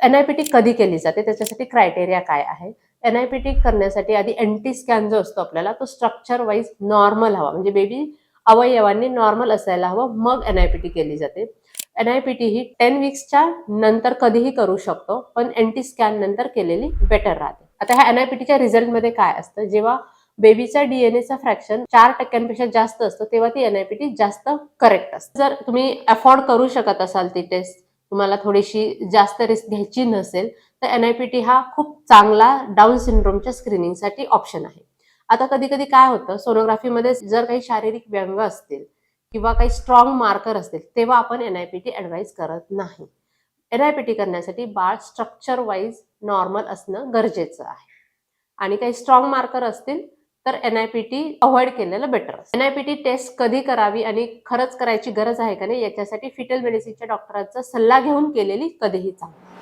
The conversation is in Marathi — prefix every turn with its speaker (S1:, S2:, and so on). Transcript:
S1: NIPT कधी केली जाते, त्याच्यासाठी क्रायटेरिया काय आहे? NIPT करण्यासाठी आधी NT स्कॅन जो असतो आपल्याला, तो स्ट्रक्चर वाईज नॉर्मल हवा, म्हणजे बेबी अवयवांनी नॉर्मल असायला हवं, मग NIPT केली जाते. NIPT ही 10 वीक्सच्या नंतर कधीही करू शकतो, पण NT स्कॅन नंतर केलेली बेटर राहते. आता ह्या NIPTच्या रिझल्टमध्ये काय असतं, जेव्हा बेबीचा DNAचा फ्रॅक्शन 4% जास्त असतो, तेव्हा ती NIPT जास्त करेक्ट असते. जर तुम्ही अफोर्ड करू शकत असाल ती टेस्ट, तुम्हाला थोडीशी जास्त रिस्क घ्यायची नसेल, तर NIPT हा खूप चांगला डाऊन सिंड्रोमच्या स्क्रीनिंगसाठी ऑप्शन आहे. आता कधी कधी काय होतं, सोनोग्राफीमध्ये जर काही शारीरिक व्यंग असतील किंवा काही स्ट्रॉंग मार्कर असतील, तेव्हा आपण NIPT ॲडवाइज करत नाही. NIPT करण्यासाठी बाळ स्ट्रक्चर वाईज नॉर्मल असणं गरजेचं आहे. आणि काही स्ट्रॉंग मार्कर असतील तर NIPT अवॉइड केलेलं बेटर असतं. NIPT टेस्ट कधी करावी आणि खरंच करायची गरज आहे का नाही, याच्यासाठी फिटल मेडिसिनच्या डॉक्टरांचा सल्ला घेऊन केलेली कधीही चांगली.